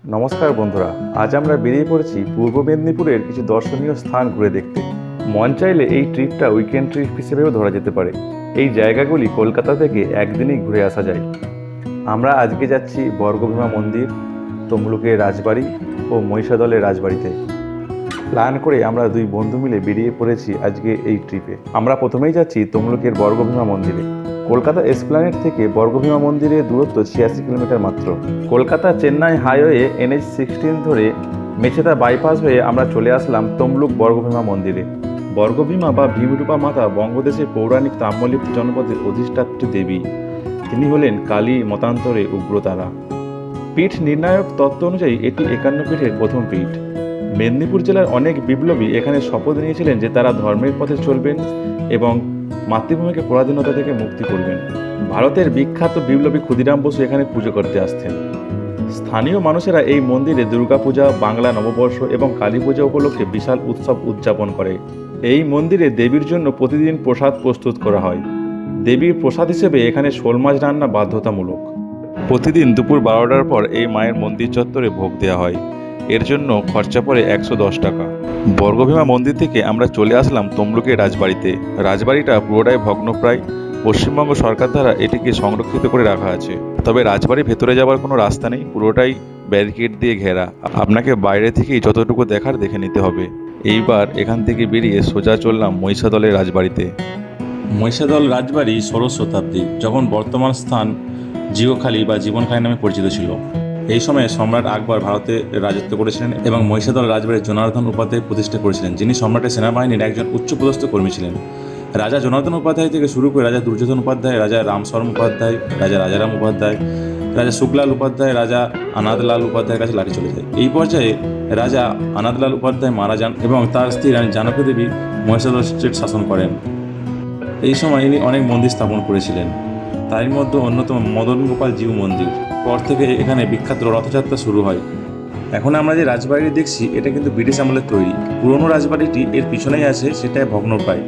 নমস্কার বন্ধুরা, আজ আমরা বেরিয়ে পড়েছি পূর্ব মেদিনীপুরের কিছু দর্শনীয় স্থান ঘুরে দেখতে। মন চাইলে এই ট্রিপটা উইকেন্ড ট্রিপ হিসেবেও ধরা যেতে পারে। এই জায়গাগুলি কলকাতা থেকে একদিনেই ঘুরে আসা যায়। আমরা আজকে যাচ্ছি বর্গভীমা মন্দির, তমলুকের রাজবাড়ি ও মহিষাদলের রাজবাড়িতে। প্ল্যান করে আমরা দুই বন্ধু মিলে বেরিয়ে পড়েছি আজকে এই ট্রিপে। আমরা প্রথমেই যাচ্ছি তমলুকের বর্গভীমা মন্দিরে। কলকাতা এসপ্ল্যানেড থেকে বর্গভীমা মন্দিরের দূরত্ব 86 কিলোমিটার মাত্র। কলকাতা চেন্নাই হাইওয়ে NH-16 ধরে মেছেদা বাইপাস হয়ে আমরা চলে আসলাম তমলুক বর্গভীমা মন্দিরে। বর্গভীমা বা ভীমরূপা মাতা বঙ্গদেশের পৌরাণিক তাম্রলিপ্ত জনপদের অধিষ্ঠাত্রী দেবী। তিনি হলেন কালী মতান্তরে উগ্রতারা। পীঠ নির্ণায়ক তত্ত্ব অনুযায়ী এটি 51 পীঠের প্রথম পীঠ। মেদিনীপুর জেলার অনেক বিপ্লবী এখানে শপথ নিয়েছিলেন যে তারা ধর্মের পথে চলবেন এবং মাতৃভূমিকে পরাধীনতা থেকে মুক্তি করবেন। ভারতের বিখ্যাত বিপ্লবী ক্ষুদিরাম বসু এখানে পুজো করতে আসতেন। স্থানীয় মানুষেরা এই মন্দিরে দুর্গাপূজা, বাংলা নববর্ষ এবং কালী পূজা উপলক্ষে বিশাল উৎসব উদযাপন করে। এই মন্দিরে দেবীর জন্য প্রতিদিন প্রসাদ প্রস্তুত করা হয়। দেবীর প্রসাদ হিসেবে এখানে শোল মাছ রান্না বাধ্যতামূলক। প্রতিদিন দুপুর 12টার পর এই মায়ের মন্দির চত্বরে ভোগ দেওয়া হয়। এর জন্য খরচা পড়ে 110 টাকা। বর্গভীমা মন্দির থেকে আমরা চলে আসলাম তমলুকের রাজবাড়িতে। রাজবাড়িটা পুরোটাই ভগ্নপ্রায়। পশ্চিমবঙ্গ সরকার দ্বারা এটিকে সংরক্ষিত করে রাখা আছে। তবে রাজবাড়ির ভেতরে যাওয়ার কোনো রাস্তা নেই, পুরোটাই ব্যারিকেড দিয়ে ঘেরা। আপনাকে বাইরে থেকেই যতটুকু দেখার দেখে নিতে হবে। এইবার এখান থেকে বেরিয়ে সোজা চললাম মহিষাদলের রাজবাড়িতে। মহিষাদল রাজবাড়ি 16শ শতাব্দী, যখন বর্তমান স্থান জিওখালী বা জীবনখালী নামে পরিচিত ছিল। এই সময়ে সম্রাট আকবর ভারতে রাজত্ব করেছিলেন এবং মহিষাদল রাজবাড়ির জনার্দন উপাধ্যায় প্রতিষ্ঠা করেছিলেন, যিনি সম্রাটের সেনাবাহিনীর একজন উচ্চপদস্থ কর্মী ছিলেন। রাজা জনার্দন উপাধ্যায় থেকে শুরু করে রাজা দুর্যোধন উপাধ্যায়, রাজা রামশরণ উপাধ্যায়, রাজা রাজারাম উপাধ্যায়, রাজা শুক্লাল উপাধ্যায়, রাজা আনাদলাল উপাধ্যায়ের কাছে লাঠি চলে যায়। এই পর্যায়ে রাজা আনাদলাল উপাধ্যায় মারা যান এবং তার স্ত্রী রানী জানকী দেবী মহিষাদল স্টেট শাসন করেন। এই সময় ইনি অনেক মন্দির স্থাপন করেছিলেন, তার মধ্যে অন্যতম মদন গোপাল জিউ মন্দির। পর থেকে এখানে বিখ্যাত রথযাত্রা শুরু হয়। এখন আমরা যে রাজবাড়িটি দেখছি এটা কিন্তু ব্রিটিশ আমলের তৈরি। পুরনো রাজবাড়িটি এর পিছনেই আছে, সেটাই ভগ্নপ্রায়।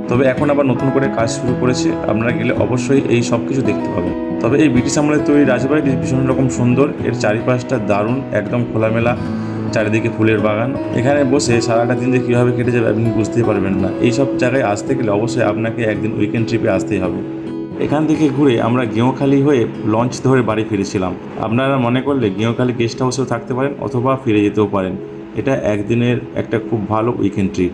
তবে এখন আবার নতুন করে কাজ শুরু করেছে, আপনারা গেলে অবশ্যই এই সব কিছু দেখতে পাবেন। তবে এই ব্রিটিশ আমলের তৈরি রাজবাড়িটি ভীষণ রকম সুন্দর। এর চারিপাশটা দারুণ, একদম খোলামেলা, চারিদিকে ফুলের বাগান। এখানে বসে সারাটা দিন যে কীভাবে কেটে যাবে আপনি বুঝতেই পারবেন না। এই সব জায়গায় আসতে গেলে অবশ্যই আপনাকে একদিন উইকেন্ড ট্রিপে আসতেই হবে। এখান থেকে ঘুরে আমরা গেঁওখালি হয়ে লঞ্চ ধরে বাড়ি ফিরেছিলাম। আপনারা মনে করলে গেঁওখালি গেস্ট হাউসেও থাকতে পারেন অথবা ফিরে যেতেও পারেন। এটা একদিনের একটা খুব ভালো উইকেন্ড ট্রিপ।